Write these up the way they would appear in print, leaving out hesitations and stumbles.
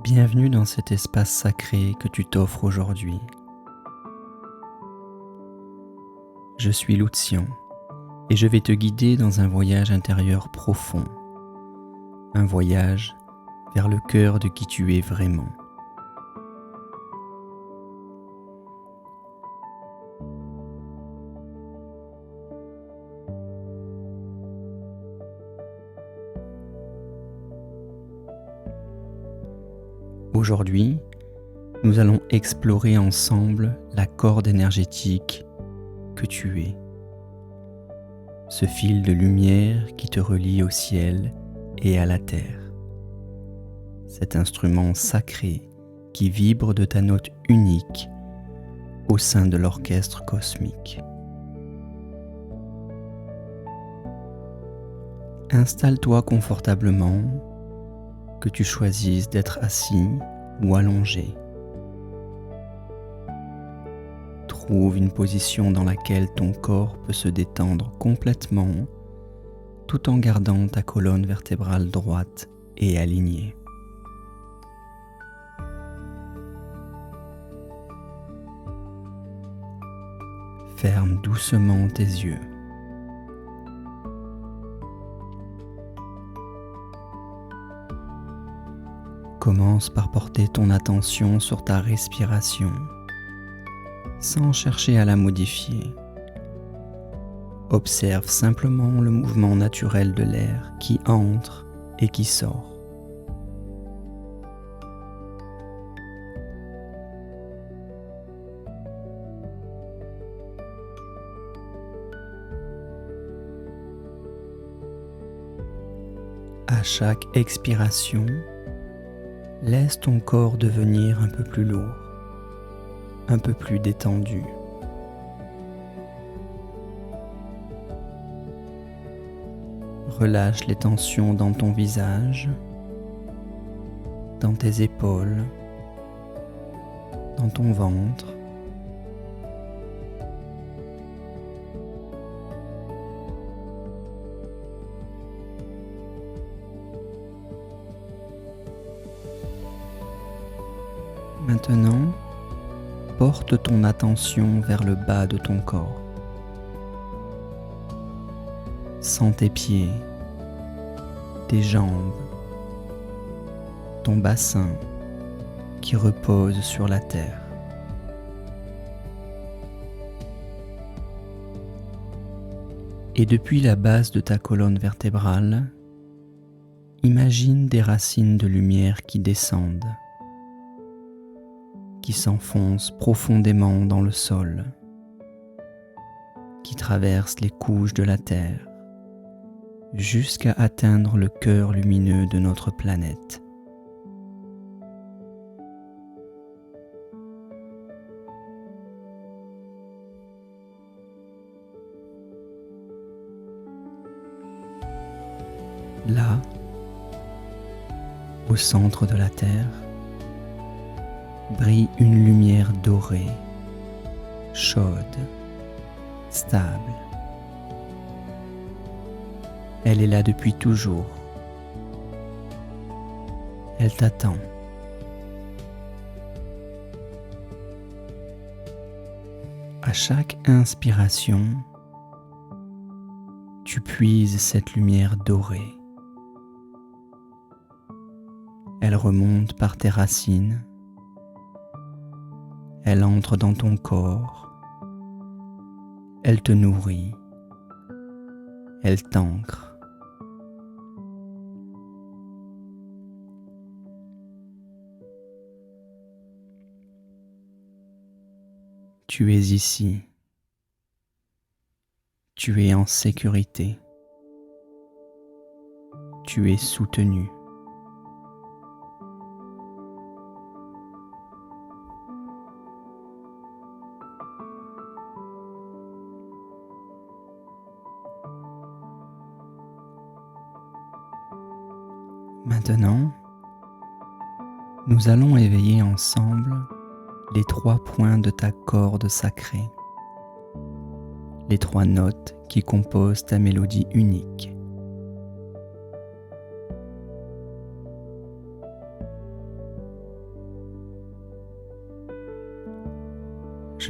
Bienvenue dans cet espace sacré que tu t'offres aujourd'hui. Je suis Lucian et je vais te guider dans un voyage intérieur profond, un voyage vers le cœur de qui tu es vraiment. Aujourd'hui, nous allons explorer ensemble la corde énergétique que tu es. Ce fil de lumière qui te relie au ciel et à la terre. Cet instrument sacré qui vibre de ta note unique au sein de l'orchestre cosmique. Installe-toi confortablement, que tu choisisses d'être assis ou allongé. Trouve une position dans laquelle ton corps peut se détendre complètement tout en gardant ta colonne vertébrale droite et alignée. Ferme doucement tes yeux. Commence par porter ton attention sur ta respiration, sans chercher à la modifier. Observe simplement le mouvement naturel de l'air qui entre et qui sort. À chaque expiration, laisse ton corps devenir un peu plus lourd, un peu plus détendu. Relâche les tensions dans ton visage, dans tes épaules, dans ton ventre. Maintenant, porte ton attention vers le bas de ton corps. Sens tes pieds, tes jambes, ton bassin qui repose sur la terre. Et depuis la base de ta colonne vertébrale, imagine des racines de lumière qui descendent, qui s'enfonce profondément dans le sol, qui traverse les couches de la Terre, jusqu'à atteindre le cœur lumineux de notre planète. Là, au centre de la Terre, brille une lumière dorée, chaude, stable. Elle est là depuis toujours. Elle t'attend. À chaque inspiration, tu puises cette lumière dorée. Elle remonte par tes racines. Elle entre dans ton corps, elle te nourrit, elle t'ancre. Tu es ici, tu es en sécurité, tu es soutenu. Maintenant, nous allons éveiller ensemble les 3 points de ta corde sacrée, les 3 notes qui composent ta mélodie unique.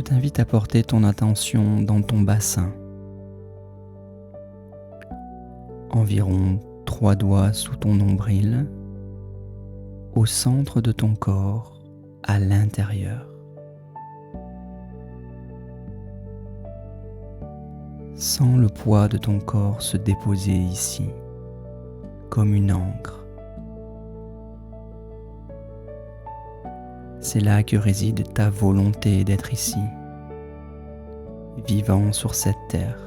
t'invite à porter ton attention dans ton bassin. Environ 3 doigts sous ton nombril, au centre de ton corps, à l'intérieur. Sens le poids de ton corps se déposer ici, comme une encre. C'est là que réside ta volonté d'être ici, vivant sur cette terre.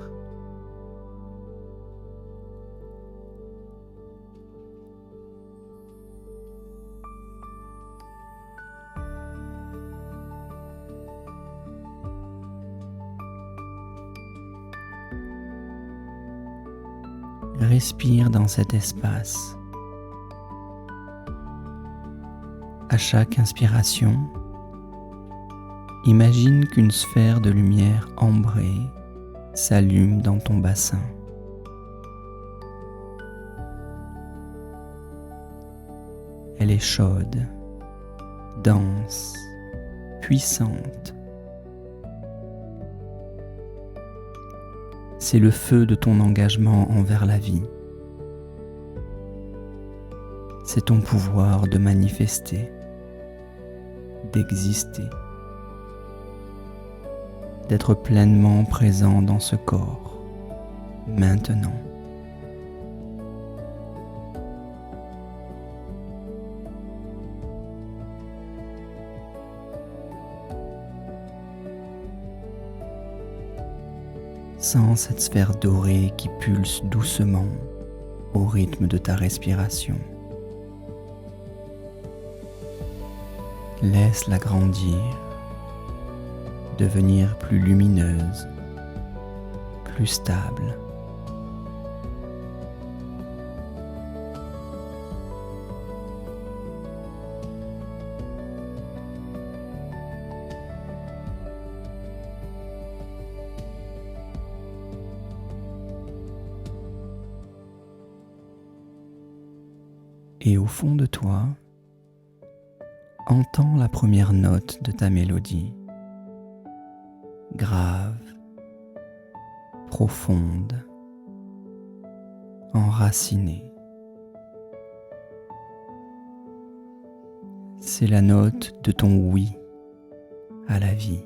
Respire dans cet espace. À chaque inspiration, imagine qu'une sphère de lumière ambrée s'allume dans ton bassin. Elle est chaude, dense, puissante. C'est le feu de ton engagement envers la vie. C'est ton pouvoir de manifester, d'exister, d'être pleinement présent dans ce corps, maintenant. Sens cette sphère dorée qui pulse doucement au rythme de ta respiration. Laisse-la grandir, devenir plus lumineuse, plus stable. Et au fond de toi, entends la première note de ta mélodie, grave, profonde, enracinée. C'est la note de ton oui à la vie.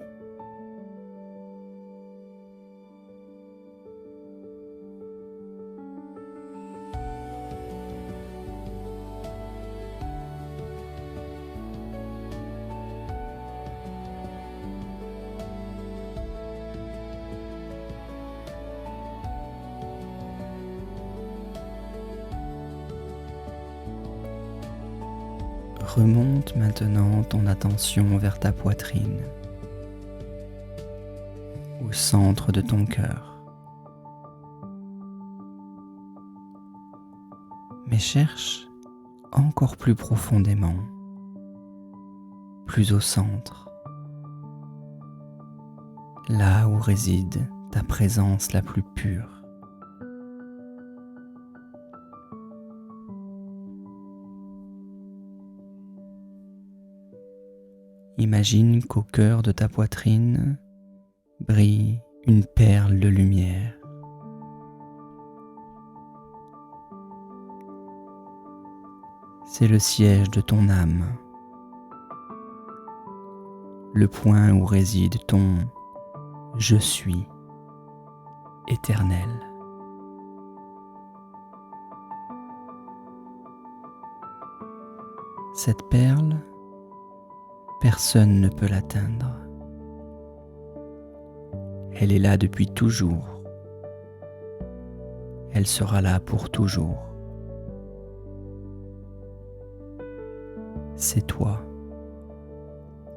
Remonte maintenant ton attention vers ta poitrine, au centre de ton cœur. Mais cherche encore plus profondément, plus au centre, là où réside ta présence la plus pure. Imagine qu'au cœur de ta poitrine brille une perle de lumière. C'est le siège de ton âme, le point où réside ton « je suis » éternel. Cette perle, personne ne peut l'atteindre. Elle est là depuis toujours. Elle sera là pour toujours. C'est toi,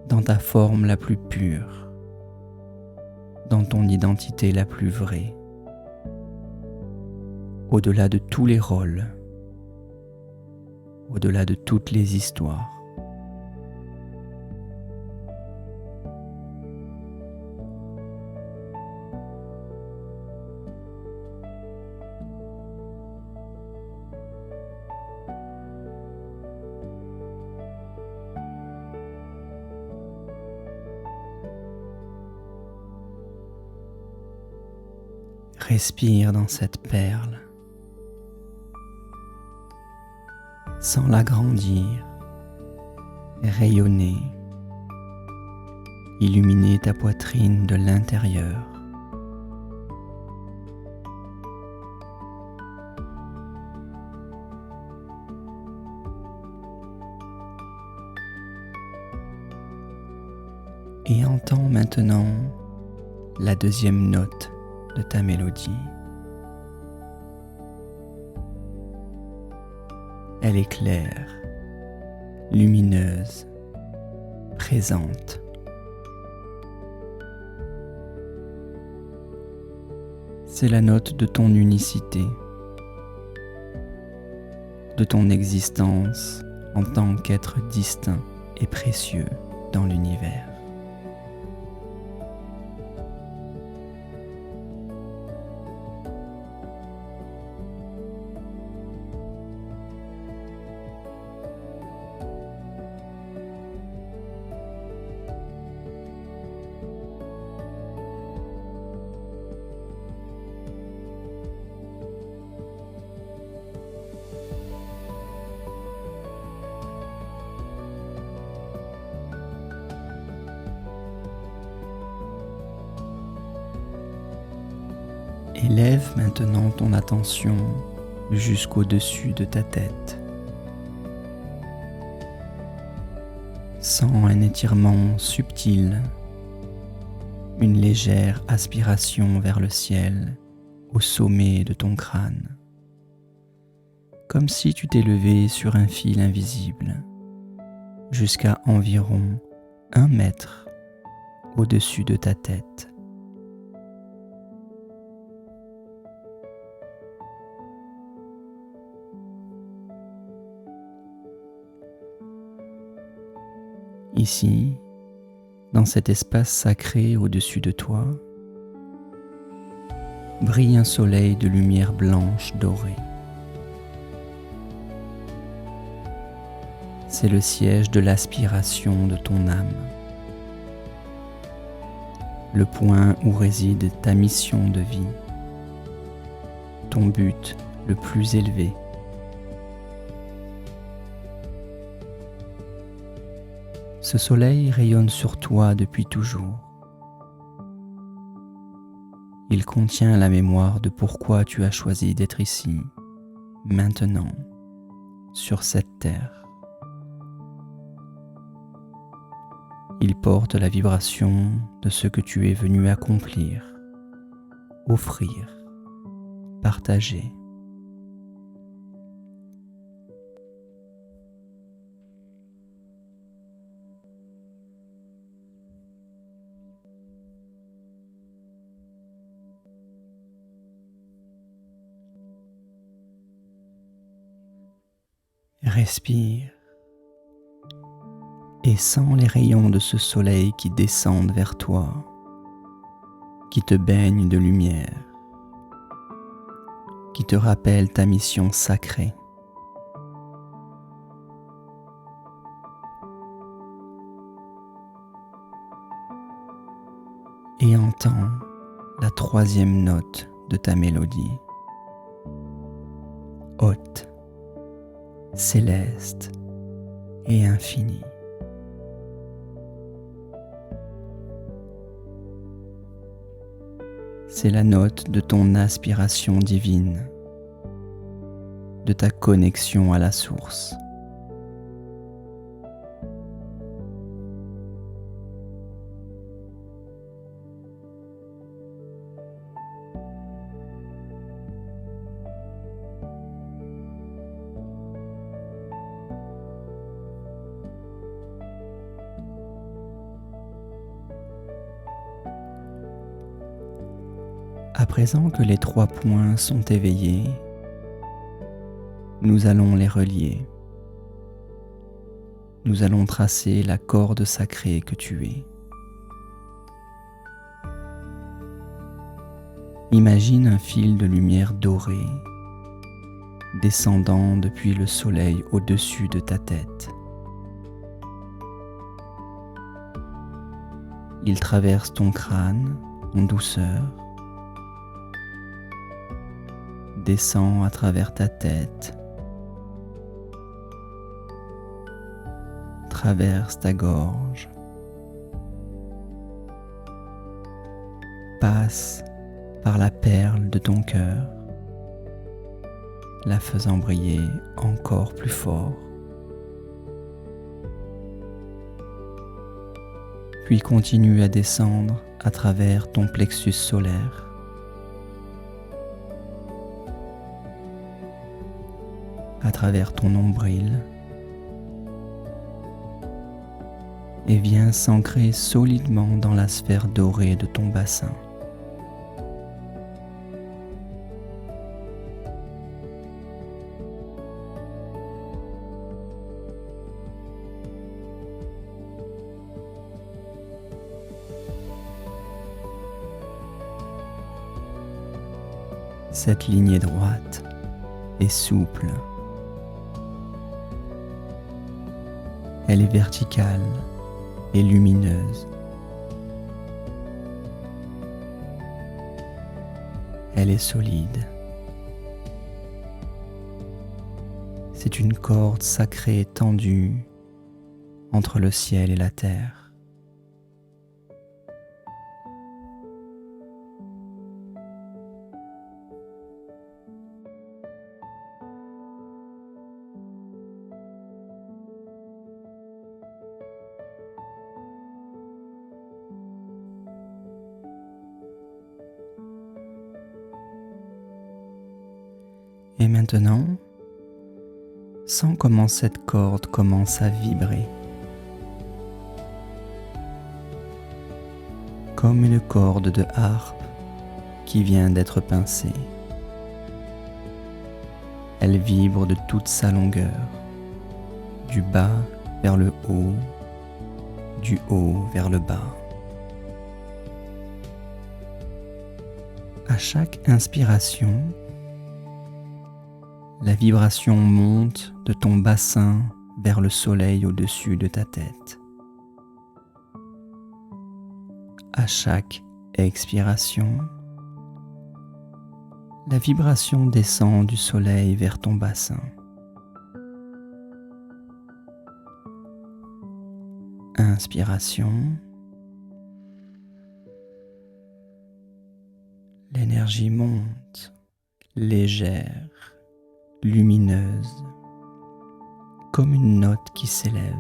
dans ta forme la plus pure, dans ton identité la plus vraie, au-delà de tous les rôles, au-delà de toutes les histoires. Respire dans cette perle, sans l'agrandir, rayonner, illuminer ta poitrine de l'intérieur. Et entends maintenant la deuxième note de ta mélodie. Elle est claire, lumineuse, présente. C'est la note de ton unicité, de ton existence en tant qu'être distinct et précieux dans l'univers. Élève maintenant ton attention jusqu'au-dessus de ta tête. Sens un étirement subtil, une légère aspiration vers le ciel au sommet de ton crâne, comme si tu t'élevais sur un fil invisible jusqu'à environ 1 mètre au-dessus de ta tête. Ici, dans cet espace sacré au-dessus de toi, brille un soleil de lumière blanche dorée. C'est le siège de l'aspiration de ton âme, le point où réside ta mission de vie, ton but le plus élevé. Ce soleil rayonne sur toi depuis toujours. Il contient la mémoire de pourquoi tu as choisi d'être ici, maintenant, sur cette terre. Il porte la vibration de ce que tu es venu accomplir, offrir, partager. Respire et sens les rayons de ce soleil qui descendent vers toi, qui te baignent de lumière, qui te rappellent ta mission sacrée. Et entends la troisième note de ta mélodie, haute, céleste et infinie. C'est la note de ton aspiration divine, de ta connexion à la source. À présent que les 3 points sont éveillés, nous allons les relier. Nous allons tracer la corde sacrée que tu es. Imagine un fil de lumière dorée descendant depuis le soleil au-dessus de ta tête. Il traverse ton crâne en douceur, descend à travers ta tête, traverse ta gorge, passe par la perle de ton cœur, la faisant briller encore plus fort. Puis continue à descendre à travers ton plexus solaire, à travers ton nombril, et vient s'ancrer solidement dans la sphère dorée de ton bassin. Cette ligne est droite et souple. Elle est verticale et lumineuse. Elle est solide. C'est une corde sacrée tendue entre le ciel et la terre. Et maintenant, sens comment cette corde commence à vibrer, comme une corde de harpe qui vient d'être pincée. Elle vibre de toute sa longueur, du bas vers le haut, du haut vers le bas. À chaque inspiration, la vibration monte de ton bassin vers le soleil au-dessus de ta tête. À chaque expiration, la vibration descend du soleil vers ton bassin. Inspiration. L'énergie monte, légère, lumineuse, comme une note qui s'élève.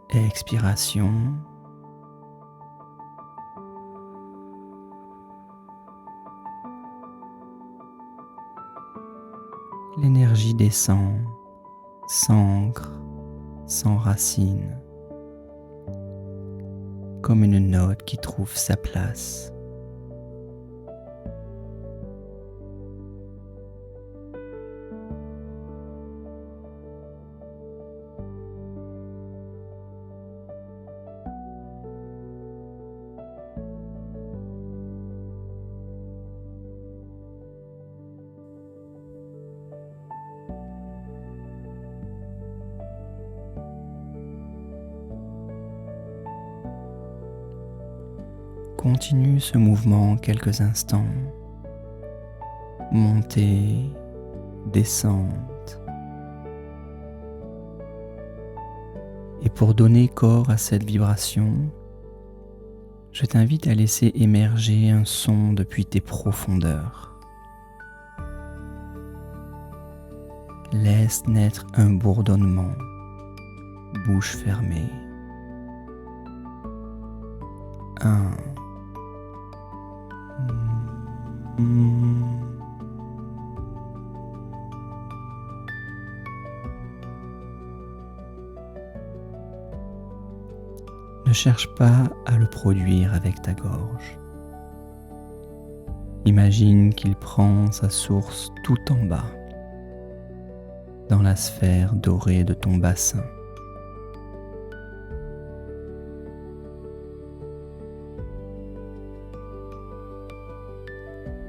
Expiration. L'énergie descend, s'ancre, s'enracine, comme une note qui trouve sa place. Continue ce mouvement quelques instants. Montée, descente. Et pour donner corps à cette vibration, je t'invite à laisser émerger un son depuis tes profondeurs. Laisse naître un bourdonnement, bouche fermée. 1. Ne cherche pas à le produire avec ta gorge. Imagine qu'il prend sa source tout en bas, dans la sphère dorée de ton bassin.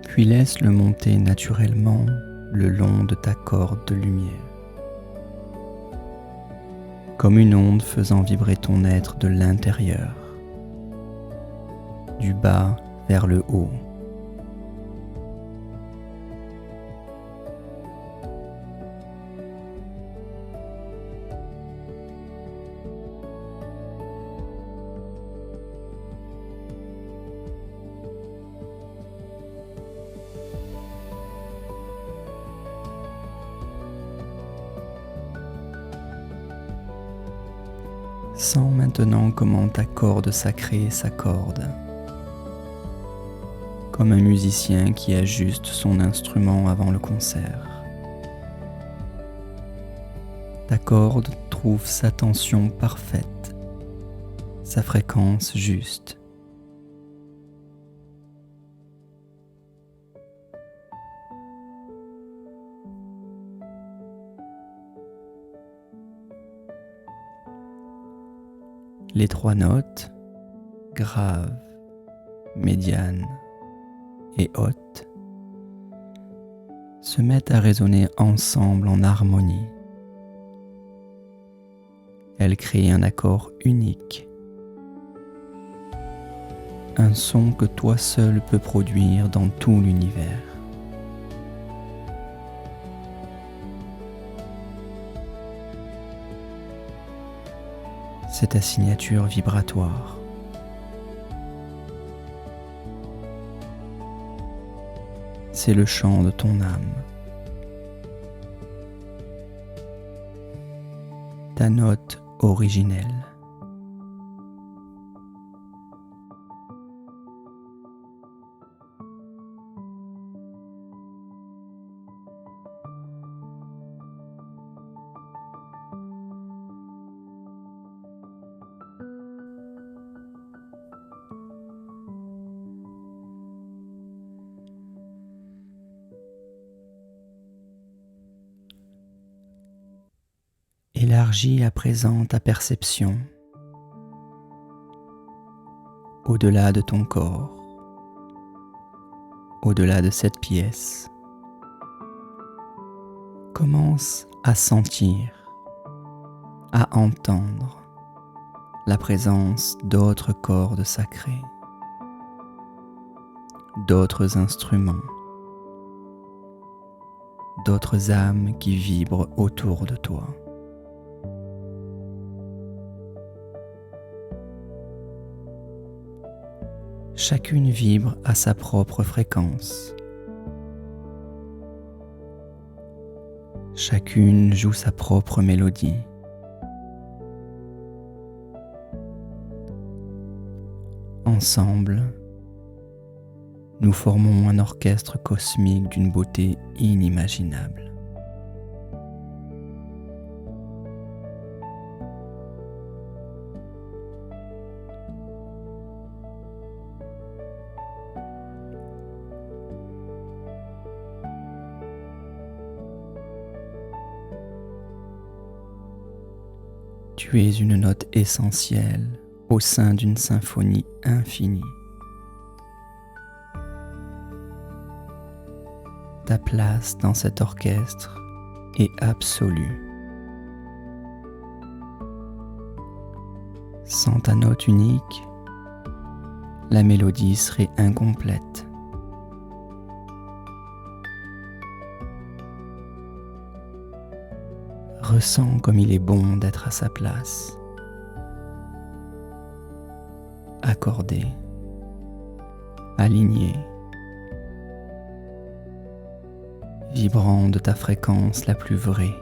Puis laisse-le monter naturellement le long de ta corde de lumière. comme une onde faisant vibrer ton être de l'intérieur, du bas vers le haut. Sens maintenant comment ta corde sacrée s'accorde, comme un musicien qui ajuste son instrument avant le concert. Ta corde trouve sa tension parfaite, sa fréquence juste. Les trois notes, grave, médiane et haute, se mettent à résonner ensemble en harmonie. Elles créent un accord unique, un son que toi seul peux produire dans tout l'univers. C'est ta signature vibratoire. C'est le chant de ton âme. Ta note originelle. Élargis à présent ta perception au-delà de ton corps, au-delà de cette pièce. Commence à sentir, à entendre la présence d'autres cordes sacrées, d'autres instruments, d'autres âmes qui vibrent autour de toi. Chacune vibre à sa propre fréquence. Chacune joue sa propre mélodie. Ensemble, nous formons un orchestre cosmique d'une beauté inimaginable. Tu es une note essentielle au sein d'une symphonie infinie. Ta place dans cet orchestre est absolue. Sans ta note unique, la mélodie serait incomplète. Ressens comme il est bon d'être à sa place, accordé, aligné, vibrant de ta fréquence la plus vraie.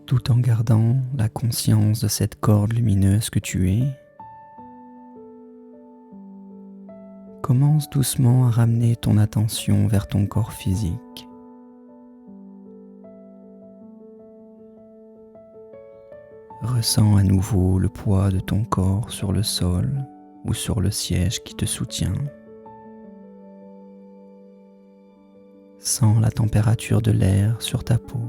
tout en gardant la conscience de cette corde lumineuse que tu es. Commence doucement à ramener ton attention vers ton corps physique. Ressens à nouveau le poids de ton corps sur le sol ou sur le siège qui te soutient. Sens la température de l'air sur ta peau.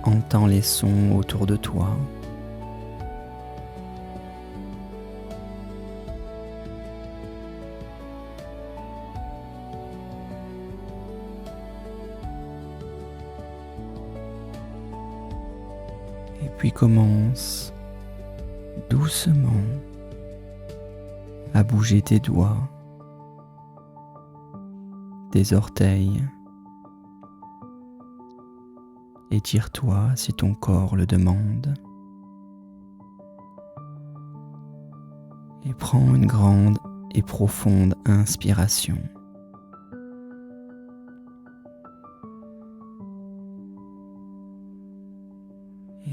Entends les sons autour de toi. Et puis commence doucement à bouger tes doigts, tes orteils. Étire-toi si ton corps le demande. Et prends une grande et profonde inspiration.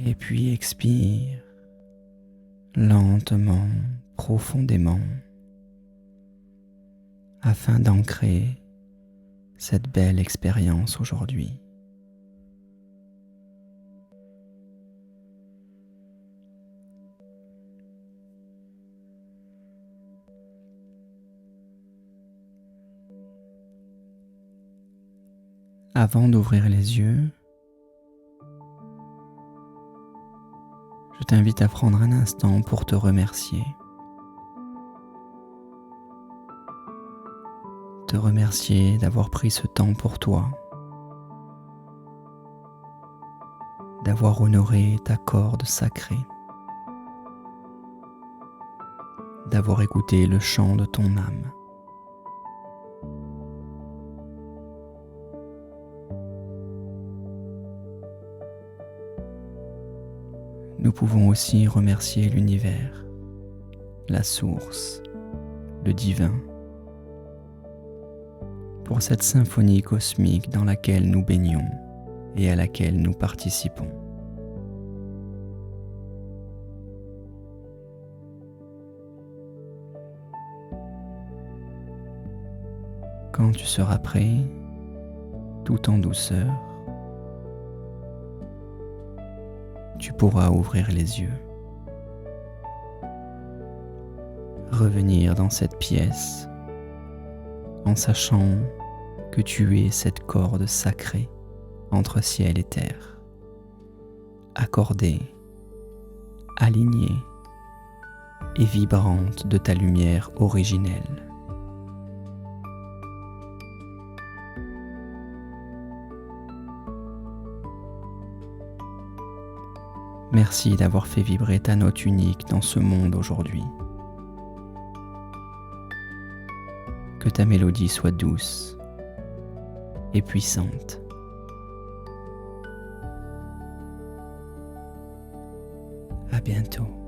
Et puis expire lentement, profondément, afin d'ancrer cette belle expérience aujourd'hui. Avant d'ouvrir les yeux, je t'invite à prendre un instant pour te remercier. Te remercier d'avoir pris ce temps pour toi, d'avoir honoré ta corde sacrée, d'avoir écouté le chant de ton âme. Nous pouvons aussi remercier l'univers, la source, le divin, pour cette symphonie cosmique dans laquelle nous baignons et à laquelle nous participons. Quand tu seras prêt, tout en douceur, tu pourras ouvrir les yeux, revenir dans cette pièce en sachant que tu es cette corde sacrée entre ciel et terre, accordée, alignée et vibrante de ta lumière originelle. Merci d'avoir fait vibrer ta note unique dans ce monde aujourd'hui. Que ta mélodie soit douce et puissante. À bientôt.